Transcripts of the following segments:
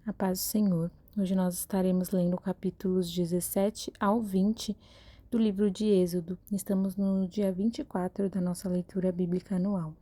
A paz do Senhor. Hoje nós estaremos lendo capítulos 17 ao 20 do livro de Êxodo. Estamos no dia 24 da nossa leitura bíblica anual.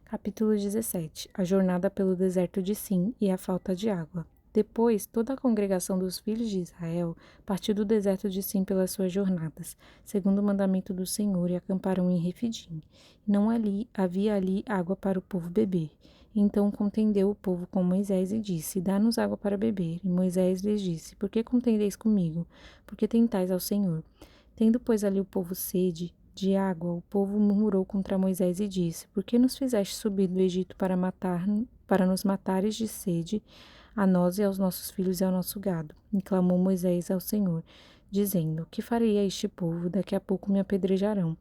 Capítulo 17. A jornada pelo deserto de Sim e a falta de água. Depois, toda a congregação dos filhos de Israel partiu do deserto de Sim pelas suas jornadas, segundo o mandamento do Senhor, e acamparam em Refidim. Não havia ali água para o povo beber. Então contendeu o povo com Moisés e disse: Dá-nos água para beber. E Moisés lhes disse: Por que contendeis comigo? Porque tentais ao Senhor. Tendo, pois, ali o povo sede de água, o povo murmurou contra Moisés e disse: Por que nos fizeste subir do Egito para nos matares de sede, a nós e aos nossos filhos e ao nosso gado? E clamou Moisés ao Senhor, dizendo: Que farei a este povo? Daqui a pouco me apedrejarão.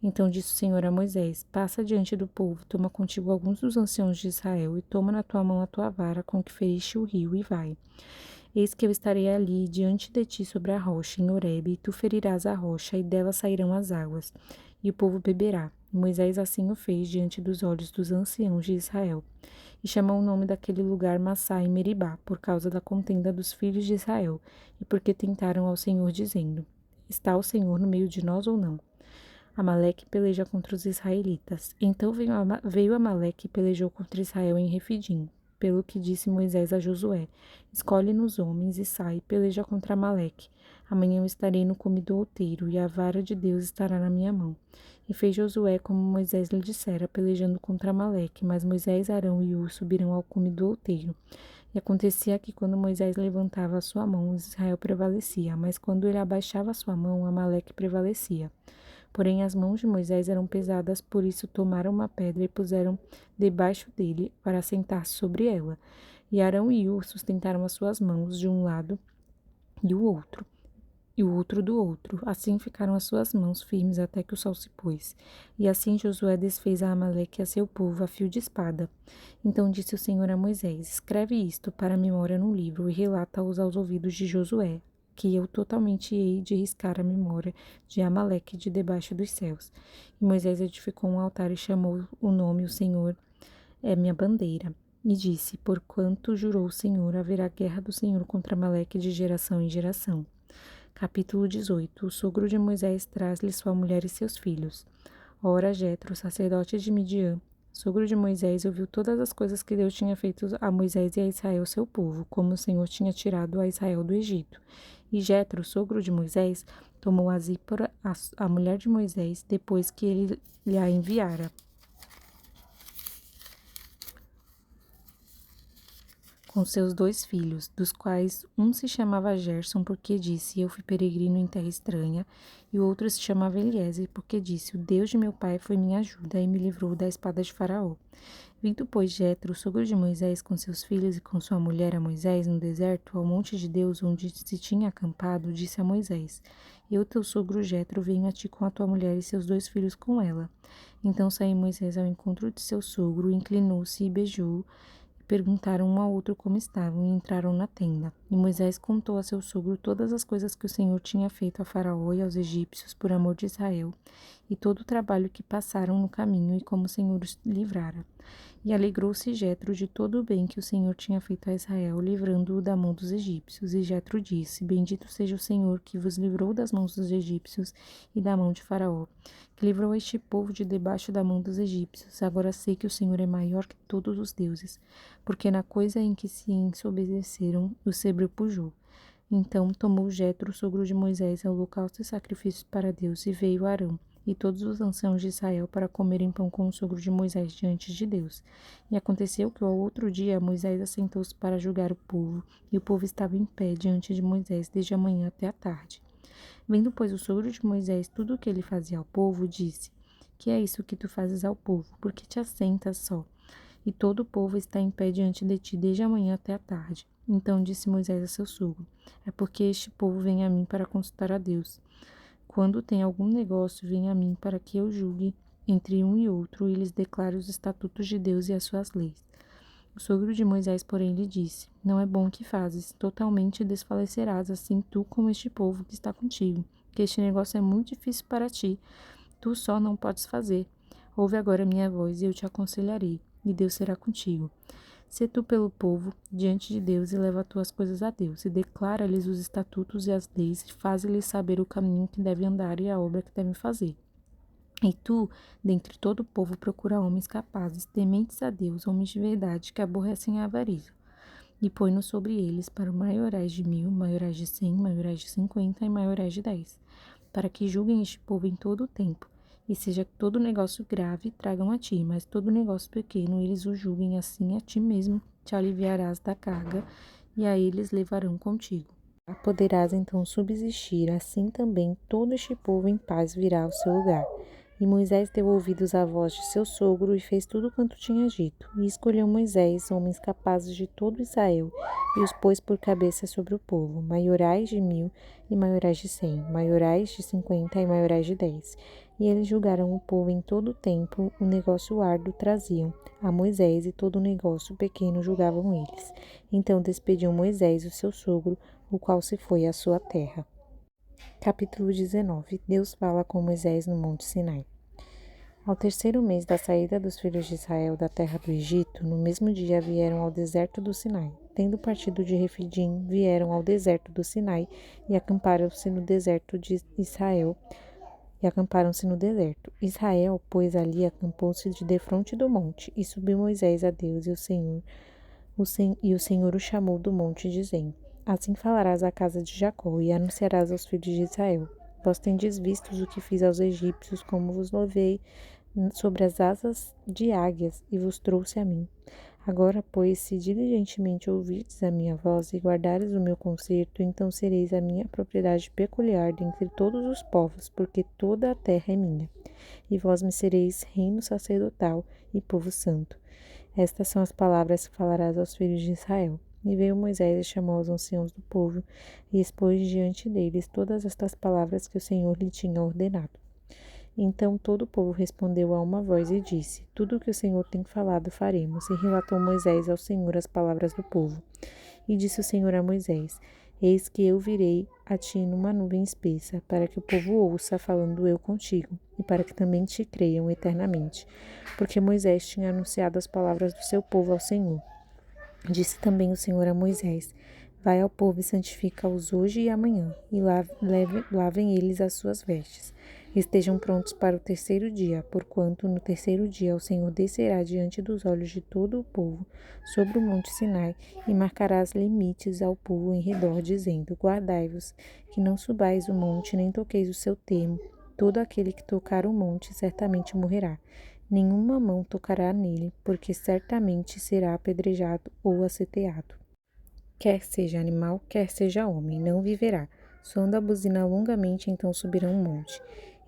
Então disse o Senhor a Moisés: Passa diante do povo, toma contigo alguns dos anciãos de Israel, e toma na tua mão a tua vara com que feriste o rio, e vai. Eis que eu estarei ali diante de ti sobre a rocha, em Horebe, e tu ferirás a rocha, e dela sairão as águas, e o povo beberá. Moisés assim o fez diante dos olhos dos anciãos de Israel. E chamou o nome daquele lugar Massá e Meribá, por causa da contenda dos filhos de Israel, e porque tentaram ao Senhor, dizendo: Está o Senhor no meio de nós ou não? Amaleque peleja contra os israelitas. Então veio Amaleque e pelejou contra Israel em Refidim. Pelo que disse Moisés a Josué: Escolhe-nos homens e sai, peleja contra Amaleque. Amanhã eu estarei no cume do outeiro, e a vara de Deus estará na minha mão. E fez Josué como Moisés lhe dissera, pelejando contra Amaleque. Mas Moisés, Arão e Hur subiram ao cume do outeiro. E acontecia que, quando Moisés levantava a sua mão, Israel prevalecia, mas quando ele abaixava a sua mão, Amaleque prevalecia. Porém, as mãos de Moisés eram pesadas, por isso tomaram uma pedra e puseram debaixo dele para sentar-se sobre ela. E Arão e Hur sustentaram as suas mãos de um lado e o outro do outro. Assim ficaram as suas mãos firmes até que o sol se pôs. E assim Josué desfez a Amaleque e a seu povo a fio de espada. Então disse o Senhor a Moisés: Escreve isto para a memória num livro e relata-os aos ouvidos de Josué, que eu totalmente hei de riscar a memória de Amaleque de debaixo dos céus. E Moisés edificou um altar e chamou o nome: O Senhor é minha bandeira. E disse: Porquanto jurou o Senhor, haverá guerra do Senhor contra Amaleque de geração em geração. Capítulo 18. O sogro de Moisés traz-lhe sua mulher e seus filhos. Ora, Jetro, sacerdote de Midian, sogro de Moisés, ouviu todas as coisas que Deus tinha feito a Moisés e a Israel, seu povo, como o Senhor tinha tirado a Israel do Egito. E Jetro, sogro de Moisés, tomou a Zípora, a mulher de Moisés, depois que ele lhe a enviara. Com seus 2 filhos, dos quais um se chamava Gerson, porque disse: Eu fui peregrino em terra estranha, e o outro se chamava Eliezer, porque disse: O Deus de meu pai foi minha ajuda e me livrou da espada de Faraó. Vindo, pois, Jetro, sogro de Moisés, com seus filhos e com sua mulher a Moisés, no deserto, ao monte de Deus, onde se tinha acampado, disse a Moisés: Eu, teu sogro Jetro, venho a ti com a tua mulher e seus 2 filhos com ela. Então saiu Moisés ao encontro de seu sogro, inclinou-se e beijou-o. Perguntaram um ao outro como estavam e entraram na tenda. E Moisés contou a seu sogro todas as coisas que o Senhor tinha feito a Faraó e aos egípcios por amor de Israel, e todo o trabalho que passaram no caminho e como o Senhor os livrara. E alegrou-se Jetro de todo o bem que o Senhor tinha feito a Israel, livrando-o da mão dos egípcios. E Jetro disse: Bendito seja o Senhor que vos livrou das mãos dos egípcios e da mão de Faraó, que livrou este povo de debaixo da mão dos egípcios. Agora sei que o Senhor é maior que todos os deuses, porque na coisa em que se ensobedeceram, o cedro pujou. Então tomou Jetro, sogro de Moisés, holocausto e sacrifícios para Deus, e veio Arão e todos os anciãos de Israel para comerem pão com o sogro de Moisés diante de Deus. E aconteceu que ao outro dia Moisés assentou-se para julgar o povo, e o povo estava em pé diante de Moisés desde a manhã até a tarde. Vendo, pois, o sogro de Moisés tudo o que ele fazia ao povo, disse: Que é isso que tu fazes ao povo? Por que te assentas só? E todo o povo está em pé diante de ti desde a manhã até a tarde. Então disse Moisés a seu sogro: É porque este povo vem a mim para consultar a Deus. Quando tem algum negócio, vem a mim para que eu julgue entre um e outro e lhes declare os estatutos de Deus e as suas leis. O sogro de Moisés, porém, lhe disse: Não é bom o que fazes, totalmente desfalecerás, assim tu como este povo que está contigo, que este negócio é muito difícil para ti, tu só não podes fazer. Ouve agora minha voz e eu te aconselharei, e Deus será contigo. Sê tu pelo povo diante de Deus e leva tuas coisas a Deus, e declara-lhes os estatutos e as leis, e faze-lhes saber o caminho que devem andar e a obra que devem fazer. E tu, dentre todo o povo, procura homens capazes, tementes a Deus, homens de verdade, que aborrecem a avarícia, e põe-nos sobre eles para maiorais de 1000, maiorais de 100, maiorais de 50 e maiorais de 10, para que julguem este povo em todo o tempo, e seja todo negócio grave, tragam a ti, mas todo negócio pequeno, eles o julguem, assim a ti mesmo te aliviarás da carga, e a eles levarão contigo. Poderás então subsistir, assim também todo este povo em paz virá ao seu lugar. E Moisés deu ouvidos à voz de seu sogro e fez tudo quanto tinha dito. E escolheu Moisés homens capazes de todo Israel e os pôs por cabeça sobre o povo, maiorais de 1000 e maiorais de 100, maiorais de 50 e maiorais de 10. E eles julgaram o povo em todo o tempo, o negócio árduo traziam a Moisés e todo o negócio pequeno julgavam eles. Então despediu Moisés o seu sogro, o qual se foi à sua terra. Capítulo 19. Deus fala com Moisés no Monte Sinai. Ao terceiro mês da saída dos filhos de Israel da terra do Egito, no mesmo dia vieram ao deserto do Sinai. Tendo partido de Refidim, vieram ao deserto do Sinai e acamparam-se no deserto de Israel. Israel, pois, ali acampou-se de defronte do monte, e subiu Moisés a Deus, e o Senhor o chamou do monte, dizendo: Assim falarás à casa de Jacó, e anunciarás aos filhos de Israel: Vós tendes visto o que fiz aos egípcios, como vos levei sobre as asas de águias, e vos trouxe a mim. Agora, pois, se diligentemente ouvirdes a minha voz e guardares o meu concerto, então sereis a minha propriedade peculiar dentre todos os povos, porque toda a terra é minha. E vós me sereis reino sacerdotal e povo santo. Estas são as palavras que falarás aos filhos de Israel. E veio Moisés e chamou os anciãos do povo, e expôs diante deles todas estas palavras que o Senhor lhe tinha ordenado. Então todo o povo respondeu a uma voz e disse: Tudo o que o Senhor tem falado faremos. E relatou Moisés ao Senhor as palavras do povo. E disse o Senhor a Moisés: Eis que eu virei a ti numa nuvem espessa, para que o povo ouça, falando eu contigo, e para que também te creiam eternamente. Porque Moisés tinha anunciado as palavras do seu povo ao Senhor. Disse também o Senhor a Moisés: Vai ao povo e santifica-os hoje e amanhã, e lavem eles as suas vestes. Estejam prontos para o terceiro dia, porquanto no terceiro dia o Senhor descerá diante dos olhos de todo o povo sobre o monte Sinai e marcará os limites ao povo em redor, dizendo: Guardai-vos, que não subais o monte, nem toqueis o seu termo. Todo aquele que tocar o monte certamente morrerá. Nenhuma mão tocará nele, porque certamente será apedrejado ou aceteado. Quer seja animal, quer seja homem, não viverá. Soando a buzina longamente, então subirão o monte.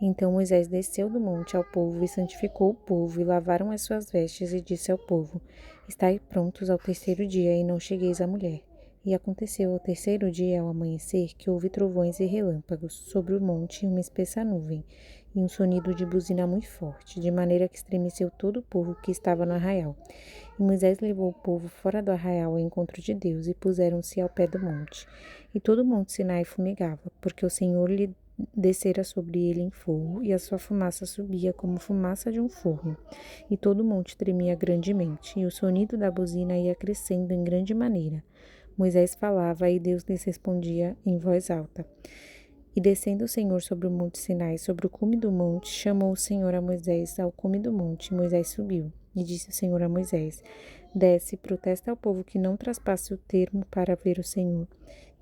Então Moisés desceu do monte ao povo e santificou o povo, e lavaram as suas vestes, e disse ao povo: Estai prontos ao terceiro dia, e não chegueis à mulher. E aconteceu ao terceiro dia, ao amanhecer, que houve trovões e relâmpagos sobre o monte e uma espessa nuvem, e um sonido de buzina muito forte, de maneira que estremeceu todo o povo que estava no arraial. E Moisés levou o povo fora do arraial ao encontro de Deus, e puseram-se ao pé do monte. E todo o monte Sinai fumegava, porque o Senhor lhe descera sobre ele em fogo, e a sua fumaça subia como fumaça de um forno. E todo o monte tremia grandemente, e o sonido da buzina ia crescendo em grande maneira. Moisés falava, e Deus lhes respondia em voz alta. E descendo o Senhor sobre o monte Sinai, sobre o cume do monte, chamou o Senhor a Moisés ao cume do monte, e Moisés subiu. E disse o Senhor a Moisés: Desce, protesta ao povo que não traspasse o termo para ver o Senhor,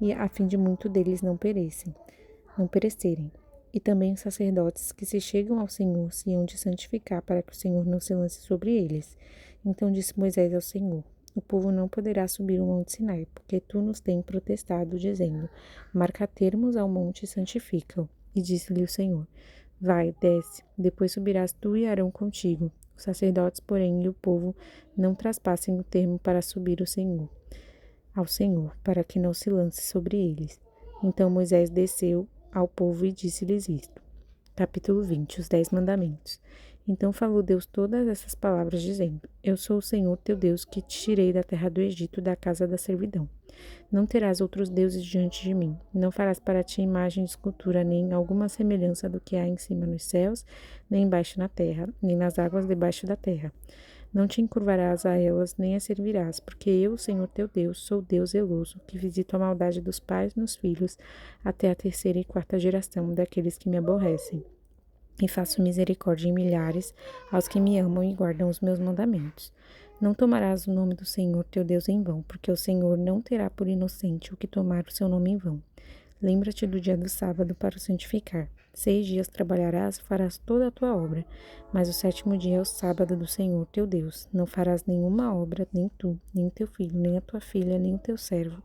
e a fim de muito deles não perecerem. E também os sacerdotes que se chegam ao Senhor se hão de santificar, para que o Senhor não se lance sobre eles. Então disse Moisés ao Senhor: O povo não poderá subir o monte Sinai, porque tu nos tens protestado, dizendo: Marca termos ao monte e santifica-o. E disse-lhe o Senhor: Vai, desce, depois subirás tu e Arão contigo. Os sacerdotes, porém, e o povo não traspassem o termo para subir ao Senhor, para que não se lance sobre eles. Então Moisés desceu ao povo e disse-lhes isto. Capítulo 20. Os 10 mandamentos. Então falou Deus todas essas palavras, dizendo: Eu sou o Senhor teu Deus, que te tirei da terra do Egito, da casa da servidão. Não terás outros deuses diante de mim. Não farás para ti imagem de escultura, nem alguma semelhança do que há em cima nos céus, nem embaixo na terra, nem nas águas debaixo da terra. Não te encurvarás a elas, nem as servirás, porque eu, Senhor teu Deus, sou Deus zeloso, que visito a maldade dos pais nos filhos, até a terceira e quarta geração daqueles que me aborrecem. E faço misericórdia em milhares aos que me amam e guardam os meus mandamentos. Não tomarás o nome do Senhor teu Deus em vão, porque o Senhor não terá por inocente o que tomar o seu nome em vão. Lembra-te do dia do sábado para o santificar. 6 dias trabalharás, farás toda a tua obra, mas o sétimo dia é o sábado do Senhor teu Deus. Não farás nenhuma obra, nem tu, nem teu filho, nem a tua filha, nem o teu servo,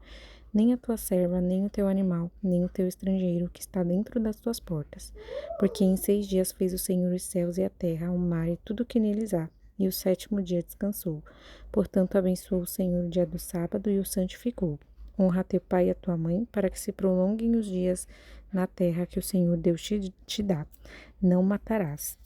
nem a tua serva, nem o teu animal, nem o teu estrangeiro que está dentro das tuas portas. Porque em 6 dias fez o Senhor os céus e a terra, o mar e tudo o que neles há, e o sétimo dia descansou. Portanto, abençoou o Senhor o dia do sábado e o santificou. Honra teu pai e a tua mãe, para que se prolonguem os dias na terra que o Senhor Deus te dá. Não matarás.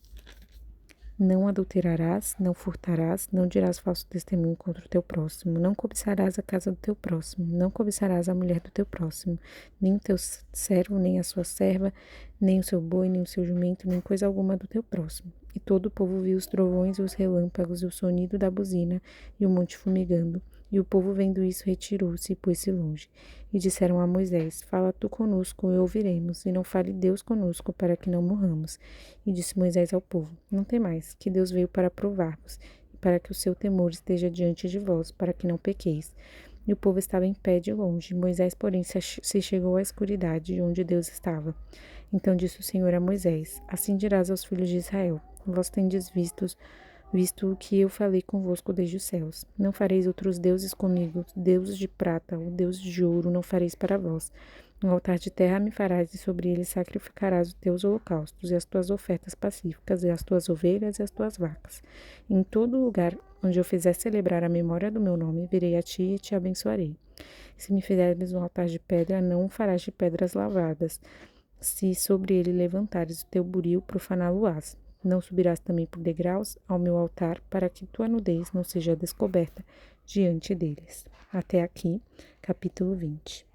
Não adulterarás, não furtarás, não dirás falso testemunho contra o teu próximo, não cobiçarás a casa do teu próximo, não cobiçarás a mulher do teu próximo, nem o teu servo, nem a sua serva, nem o seu boi, nem o seu jumento, nem coisa alguma do teu próximo. E todo o povo viu os trovões e os relâmpagos e o sonido da buzina e o monte fumegando. E o povo, vendo isso, retirou-se e pôs-se longe. E disseram a Moisés: Fala tu conosco e ouviremos, e não fale Deus conosco, para que não morramos. E disse Moisés ao povo: Não temais, que Deus veio para provar-vos, e para que o seu temor esteja diante de vós, para que não pequeis. E o povo estava em pé de longe. Moisés, porém, se chegou à escuridade, onde Deus estava. Então disse o Senhor a Moisés: Assim dirás aos filhos de Israel: Vós tendes visto o que eu falei convosco desde os céus. Não fareis outros deuses comigo, deuses de prata ou deuses de ouro não fareis para vós. Um altar de terra me farás, e sobre ele sacrificarás os teus holocaustos, e as tuas ofertas pacíficas, e as tuas ovelhas e as tuas vacas. Em todo lugar onde eu fizer celebrar a memória do meu nome, virei a ti e te abençoarei. Se me fizeres um altar de pedra, não o farás de pedras lavadas. Se sobre ele levantares o teu buril, profaná-lo-ás. Não subirás também por degraus ao meu altar, para que tua nudez não seja descoberta diante deles. Até aqui, capítulo 20.